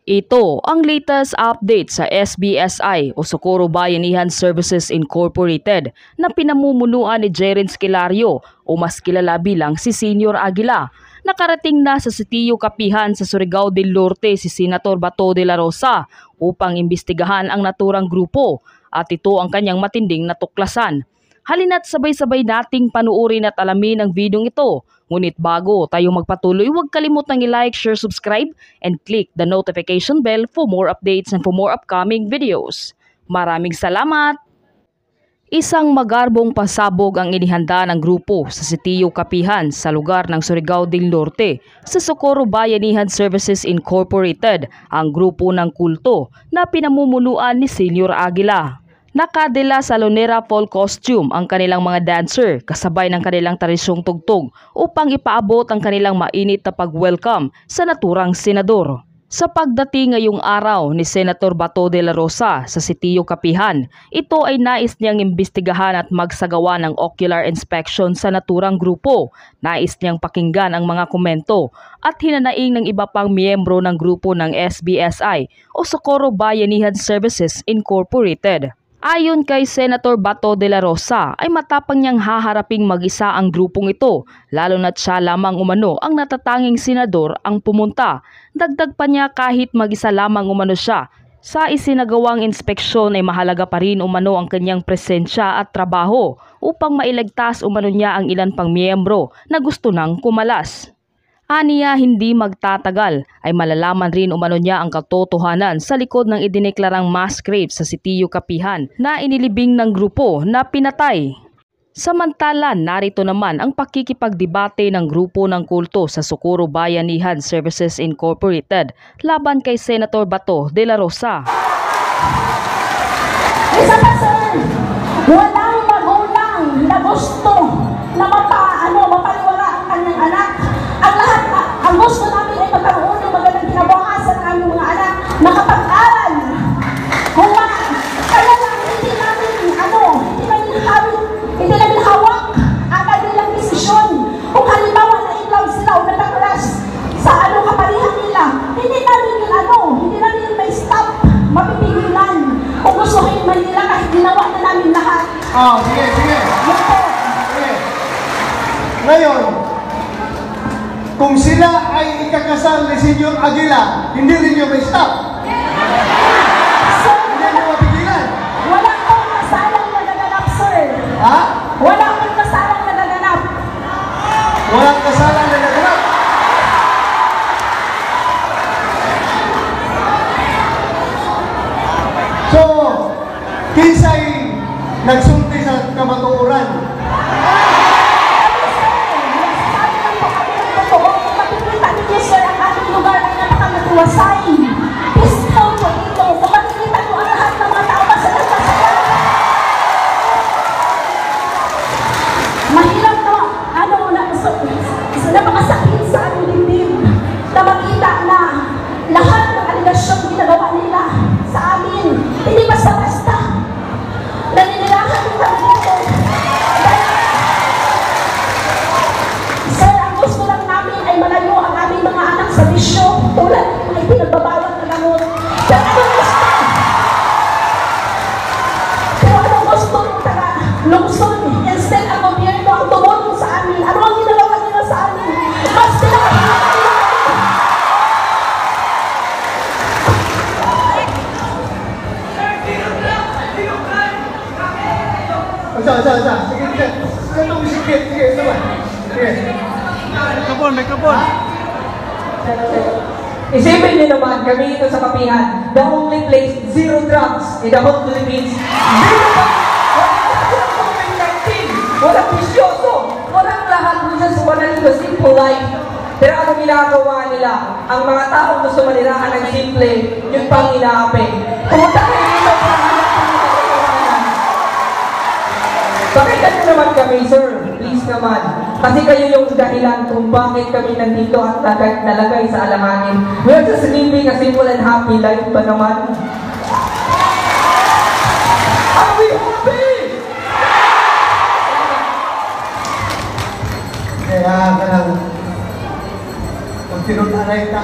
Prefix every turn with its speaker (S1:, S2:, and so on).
S1: Ito ang latest update sa SBSI o Socorro Bayanihan Services Incorporated na pinamumunuan ni Jeren Esquilario o mas kilala bilang si Senior Aguila. Nakarating na sa Sitio Kapihan sa Surigao del Norte si Senator Bato de la Rosa upang imbestigahan ang naturang grupo at ito ang kanyang matinding natuklasan. Halina't sabay-sabay nating panuorin at alamin ang videong ito. Ngunit bago tayo magpatuloy, huwag kalimutang i-like, share, subscribe, and click the notification bell for more updates and for more upcoming videos. Maraming salamat! Isang magarbong pasabog ang inihanda ng grupo sa Sitio Kapihan sa lugar ng Surigao del Norte sa Socorro Bayanihan Services Incorporated, ang grupo ng kulto na pinamumunuan ni Senior Aguila. Nakadela sa Lonera Fall costume ang kanilang mga dancer kasabay ng kanilang tradisyong tugtog upang ipaabot ang kanilang mainit na pag-welcome sa naturang senador. Sa pagdating ngayong araw ni Senator Bato de la Rosa sa Sitio Kapihan, ito ay nais niyang imbestigahan at magsagawa ng ocular inspection sa naturang grupo. Nais niyang pakinggan ang mga komento at hinanaing ng iba pang miyembro ng grupo ng SBSI o Socorro Bayanihan Services Incorporated. Ayon kay Senator Bato de la Rosa ay matapang niyang haharaping mag-isa ang grupong ito, lalo na't siya lamang umano ang natatanging senador ang pumunta. Dagdag pa niya kahit mag-isa lamang umano siya, sa isinagawang inspeksyon ay mahalaga pa rin umano ang kanyang presensya at trabaho upang mailigtas umano niya ang ilan pang miyembro na gusto nang kumalas. Aniya hindi magtatagal ay malalaman rin umano niya ang katotohanan sa likod ng idineklarang mass grave sa Sitio Kapihan na inilibing ng grupo na pinatay. Samantala, narito naman ang pakikipagdebate ng grupo ng kulto sa Socorro Bayanihan Services Incorporated laban kay Senator Bato de la Rosa.
S2: Isa pa sir, walang magulang na gusto na mapaliwala ang kanyang anak. Ang gusto namin ay magkaroon ng magandang kinabukasan ng aming mga anak, makapag-aral. Kaya lang hindi namin hawak ang kanilang desisyon. Kung halimbawa na ilaw sila o nagkakulas sa kapalihan nila, hindi namin may stop, mapipigilan. Kung gustuhin man nila kahit ginawa na namin lahat.
S3: Sige. Ngayon, kung sila ay ikakasal ni Senior Aguila, hindi rin nyo may stop.
S2: Sir,
S3: hindi nyo mapigilan.
S2: Wala akong kasalang nagaganap, sir.
S3: Ha?
S2: Wala akong kasalang nagaganap.
S3: Walang kasalang nagaganap. So, kinsay nagsulti sa kamatuoran?
S2: Wasay. Pistaw po ito. Sa makikita ko ang lahat ng mga tao sa nagsasayaw. Mahirap na napakasakit sa aming dibdib na makita na lahat ng aligasyong ginagawa nila sa amin. Hindi basta-basta. Naninilahan din kami dito. Sir, ang gusto lang namin ay malayo ang aming mga anak sa bisyo tulad ay pinagbabawat na gamot. Pero anong gusto taga lungsod? Instead ang gobyerno ang tumulong sa amin. Ano ang ginagawa nila sa amin? Mas pinakakita nila.
S3: Sige. Mikrofon.
S4: Isipin niyo naman, kami ito sa Kapihan, the only place, zero drugs in the whole Philippines. Zero drugs! Walang COVID-19! Walang bisyoso! Walang lahat mo dyan sa manaling na simple life. Pero ano ginagawa nila? Ang mga taong gusto manirahan ng simple, yung pang inaapi. Pumunta kayo dito para hanap ng mga katotohanan. Pakinggan niyo naman kami, sir. Please naman. Kasi kayo yung dahilan kung bakit kami nandito at nalagay sa alanganin. We are just living a simple and happy life ba naman? Are we happy?
S3: Kaya ka lang, kung tinunanay ka,